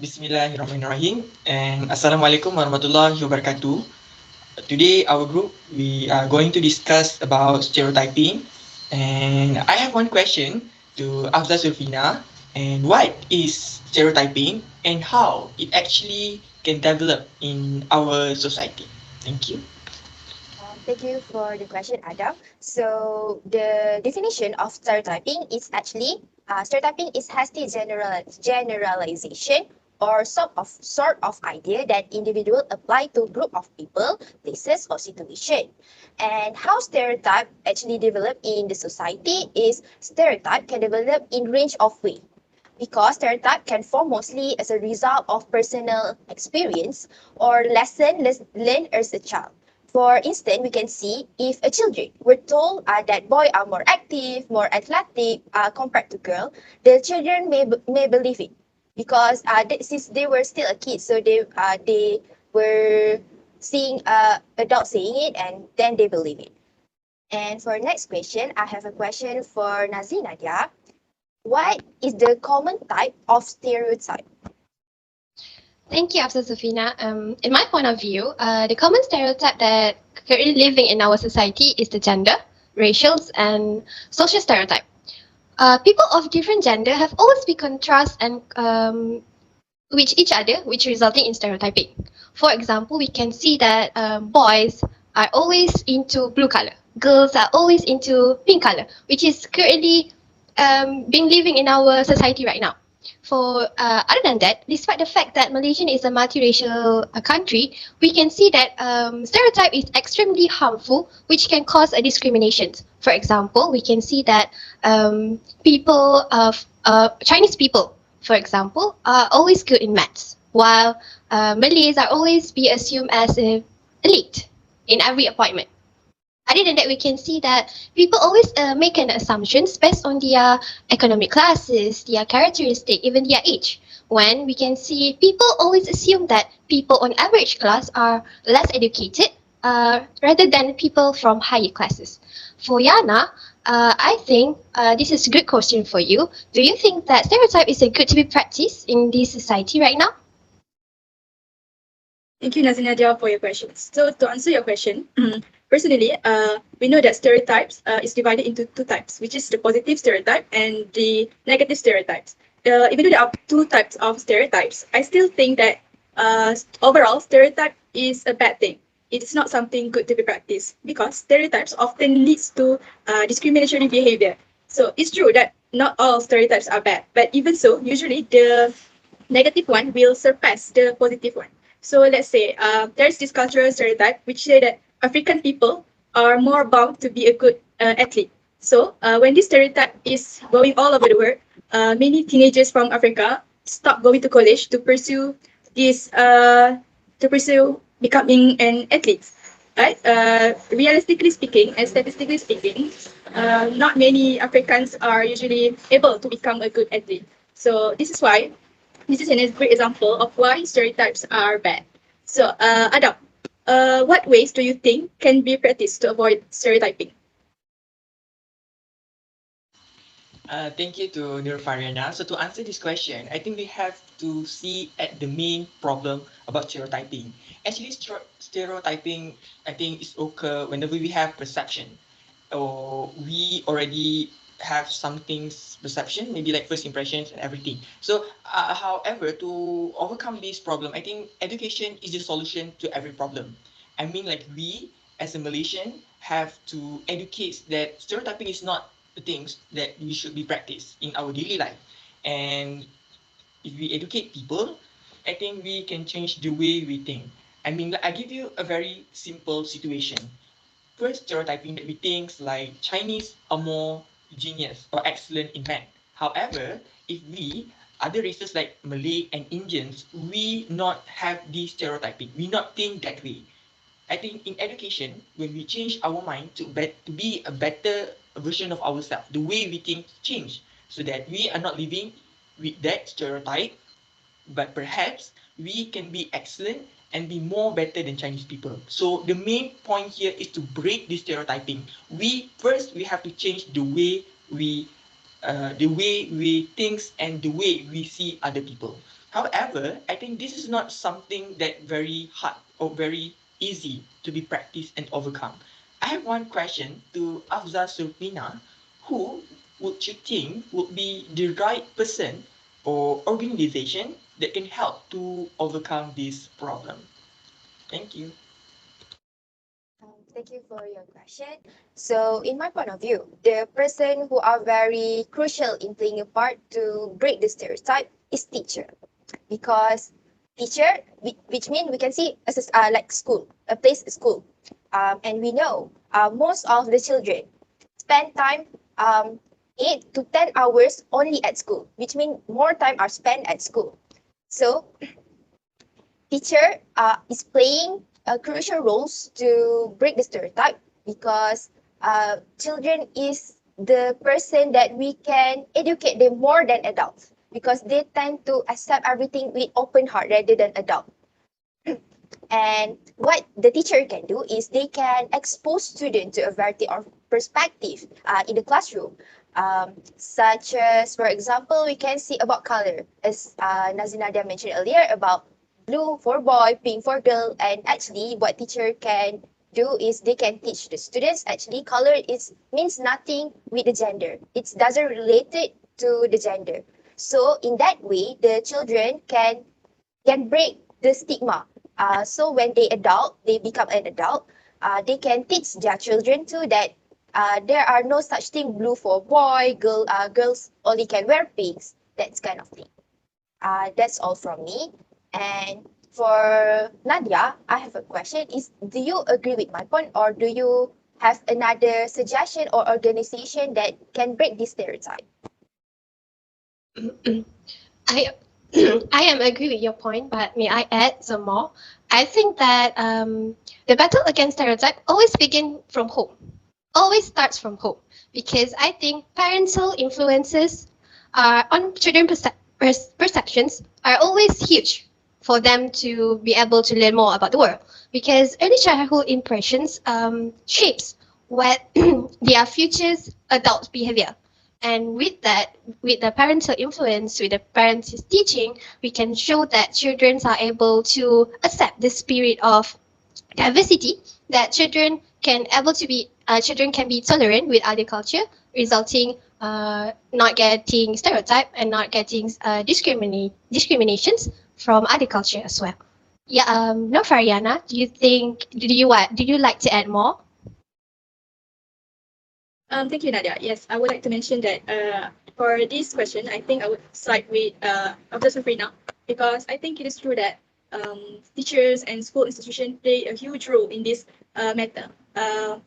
Bismillahirrahmanirrahim and Assalamualaikum warahmatullahi wabarakatuh. Today, our group we are going to discuss about stereotyping, and I have one question to Afza Sulfina. And what is stereotyping, and how it actually can develop in our society? Thank you. Thank you for the question, Adam. So the definition of stereotyping is actually stereotyping is hasty generalization or sort of idea that individual apply to group of people, places, or situation. And how stereotype actually develop in the society is stereotype can develop in range of way because stereotype can form mostly as a result of personal experience or lesson learned as a child. For instance, we can see if a children were told that boys are more active, more athletic compared to girl, the children may believe it because since they were still a kid, so they were seeing adults saying it and then they believe it. And for next question, I have a question for Nazi Nadia. What is the common type of stereotype? Thank you, Afsa Safina. In my point of view, the common stereotype that currently living in our society is the gender, racials, and social stereotype. People of different gender have always been contrast and with each other, which resulting in stereotyping. For example, we can see that boys are always into blue color, girls are always into pink color, which is currently being living in our society right now. For other than that, despite the fact that Malaysia is a multiracial country, we can see that stereotype is extremely harmful, which can cause a discrimination. For example, we can see that people of Chinese people, for example, are always good in maths, while Malays are always be assumed as elite in every appointment. Other than that, we can see that people always make an assumptions based on their economic classes, their characteristic, even their age. When we can see people always assume that people on average class are less educated rather than people from higher classes. For Yana, I think this is a good question for you. Do you think that stereotype is a good to be practiced in this society right now? Thank you, Nazinadia, for your questions. So to answer your question, personally, we know that stereotypes is divided into two types, which is the positive stereotype and the negative stereotypes. Even though there are two types of stereotypes, I still think that overall stereotype is a bad thing. It is not something good to be practiced because stereotypes often leads to discriminatory behavior. So it's true that not all stereotypes are bad, but even so, usually the negative one will surpass the positive one. So let's say there's this cultural stereotype which say that African people are more bound to be a good athlete. So when this stereotype is going all over the world, many teenagers from Africa stop going to college to pursue this to pursue becoming an athlete. Right? Realistically speaking and statistically speaking, not many Africans are usually able to become a good athlete. So this is a great example of why stereotypes are bad. So, Adam, what ways do you think can be practiced to avoid stereotyping? Thank you to Nur Fariana. So to answer this question, I think we have to see at the main problem about stereotyping. Actually, stereotyping, I think, is occur whenever we have perception, or we already have something's perception, maybe like first impressions and everything. So, however, to overcome this problem, I think education is the solution to every problem. I mean, like we as a Malaysian have to educate that stereotyping is not the things that we should be practiced in our daily life. And if we educate people, I think we can change the way we think. I mean, like, I give you a very simple situation. First, stereotyping that we think like Chinese are more genius or excellent in math. However, if we other races like Malay and Indians, we not have this stereotyping. We not think that way. I think in education, when we change our mind to be a better version of ourselves, the way we think change, so that we are not living with that stereotype, but perhaps we can be excellent and be more better than Chinese people. So the main point here is to break this stereotyping. We have to change the way we think and the way we see other people. However, I think this is not something that very hard or very easy to be practiced and overcome. I have one question to Afza Sulpina. Who would you think would be the right person or organization that can help to overcome this problem? Thank you. Thank you for your question. So, in my point of view, the person who are very crucial in playing a part to break the stereotype is teacher, because teacher, which means we can see as like school, a place school, and we know most of the children spend time 8 to 10 hours only at school, which means more time are spent at school. So teacher is playing crucial roles to break the stereotype, because children is the person that we can educate them more than adults, because they tend to accept everything with open heart rather than adult. And what the teacher can do is they can expose students to a variety of perspective in the classroom, such as, for example, we can see about color, as Nazinadia mentioned earlier, about blue for boy, pink for girl, and actually what teacher can do is they can teach the students actually color is means nothing with the gender. It doesn't relate it to the gender. So in that way, the children can break the stigma. So when they become an adult, they can teach their children too that there are no such thing blue for boy, girls only can wear pinks. That's kind of thing. That's all from me. And for Nadia, I have a question. Do you agree with my point, or do you have another suggestion or organization that can break this stereotype? I I am agree with your point, but may I add some more? I think that the battle against stereotype always begin from home. Always starts from home, because I think parental influences on children perceptions are always huge for them to be able to learn more about the world, because early childhood impressions shapes what their future's adult behavior. And with that, with the parental influence, with the parents' teaching, we can show that children are able to accept the spirit of diversity, that children can be tolerant with other culture, resulting not getting stereotype and not getting discriminations from other culture as well. Yeah. No, Fariana, do you like to add more? Thank you, Nadia. Yes, I would like to mention that for this question, I think I would side with Dr. Safrina, because I think it is true that teachers and school institutions play a huge role in this matter.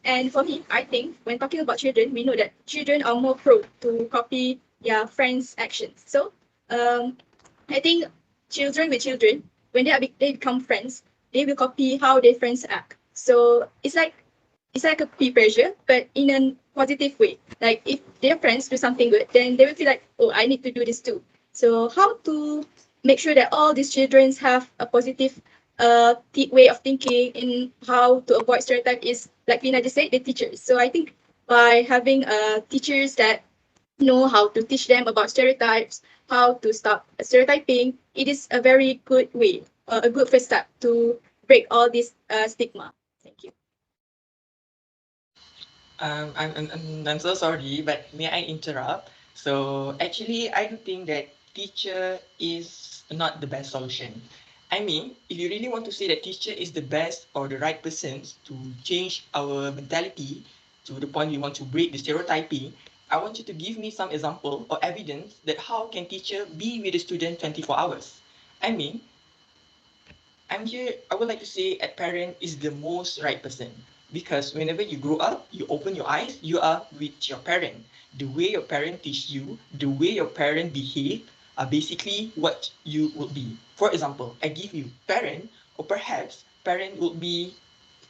And for me, I think when talking about children, we know that children are more prone to copy their friends' actions. So I think children with children, when they become friends, they will copy how their friends act. So it's like a peer pressure, but in a positive way. Like if their friends do something good, then they will feel like, oh, I need to do this too. So how to make sure that all these children have a positive way of thinking in how to avoid stereotype is, like Lina just said, the teachers. So I think by having teachers that know how to teach them about stereotypes, how to stop stereotyping, it is a very good way, a good first step to break all this stigma. Thank you. I'm so sorry, but may I interrupt? So actually, I do think that teacher is not the best solution. I mean, if you really want to say that teacher is the best or the right person to change our mentality to the point we want to break the stereotyping, I want you to give me some example or evidence that how can teacher be with the student 24 hours. I mean, I would like to say a parent is the most right person, because whenever you grow up, you open your eyes, you are with your parent. The way your parent teach you, the way your parent behave are basically what you will be. For example, I give you parent, or perhaps parent would be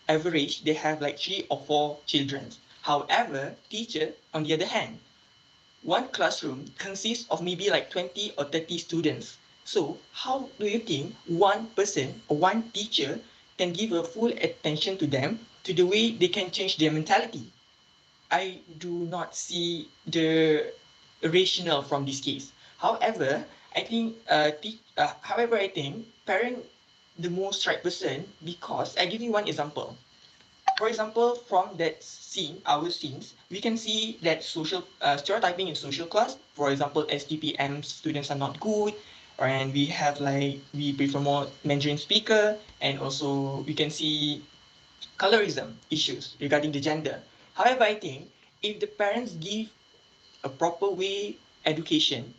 average, they have like 3 or 4 children. However, teacher, on the other hand, one classroom consists of maybe like 20 or 30 students. So how do you think one person or one teacher can give a full attention to them to the way they can change their mentality? I do not see the rationale from this case. However, I think, however, I think parent the most right person, because I give you one example. For example, from that scene, our scenes, we can see that social stereotyping in social class. For example, STPM students are not good, and we have like we prefer more Mandarin speaker, and also we can see colorism issues regarding the gender. However, I think if the parents give a proper way education,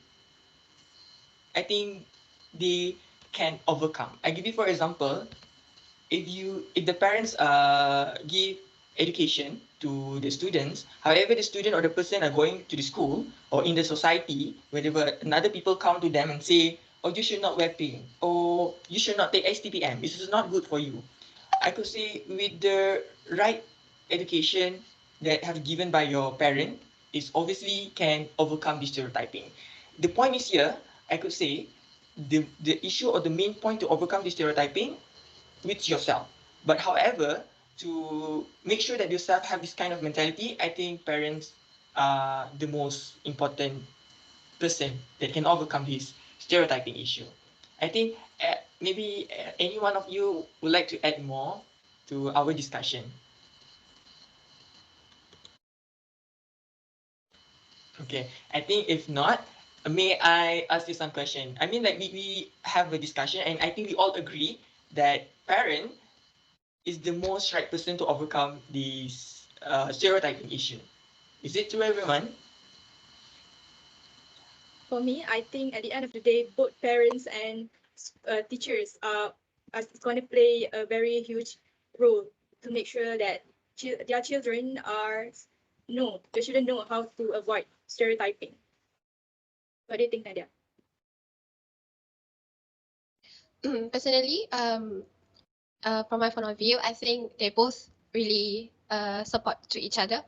I think they can overcome. I give you for example, if the parents give education to the students, however the student or the person are going to the school or in the society, whenever another people come to them and say, oh, you should not wear pink, or you should not take STPM, this is not good for you. I could say with the right education that have given by your parent is obviously can overcome this stereotyping. The point is here, I could say the issue or the main point to overcome this stereotyping with yourself. But however, to make sure that yourself have this kind of mentality, I think parents are the most important person that can overcome this stereotyping issue. I think maybe any one of you would like to add more to our discussion. Okay, I think if not, may I ask you some question? I mean, like we have a discussion, and I think we all agree that parent is the most right person to overcome this stereotyping issue. Is it true, everyone? For me, I think at the end of the day, both parents and teachers are going to play a very huge role to make sure that their children are know they shouldn't know how to avoid stereotyping. What do you think, Nadia? Personally, from my point of view, I think they both really support to each other.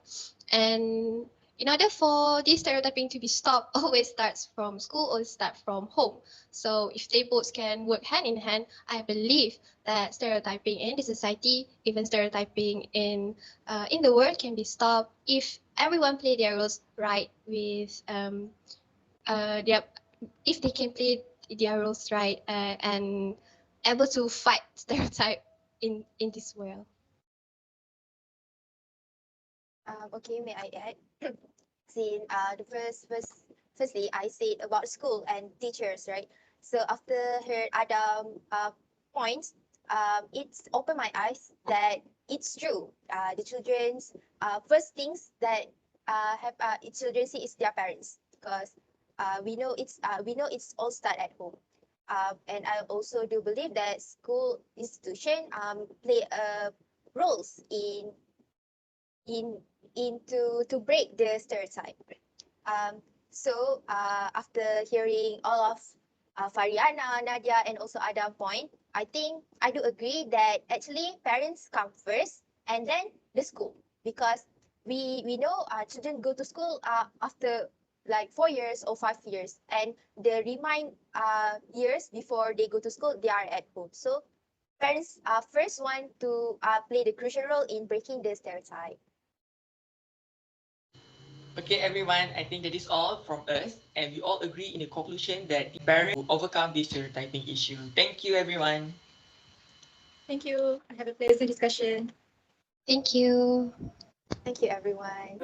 And in order for this stereotyping to be stopped, always starts from school or start from home. So if they both can work hand in hand, I believe that stereotyping in the society, even stereotyping in the world, can be stopped if everyone play their roles right with their if they can play their roles right and able to fight stereotype in this world. Okay, may I add? Since firstly, I said about school and teachers, right? So after heard Adam points, it's opened my eyes that it's true. The children's first things that have children see is their parents, because we know it's all start at home. And I also do believe that school institution play roles in to break the stereotype. After hearing all of Fariana, Nadia, and also Adam point, I think I do agree that actually parents come first and then the school, because we know children go to school after like 4 years or 5 years, and the remind years before they go to school they are at home. So parents are first one to play the crucial role in breaking the stereotype. Okay, everyone, I think that is all from us, and we all agree in the conclusion that parents will overcome this stereotyping issue. Thank you, everyone. Thank you. I have a pleasant discussion. Thank you. Thank you, everyone.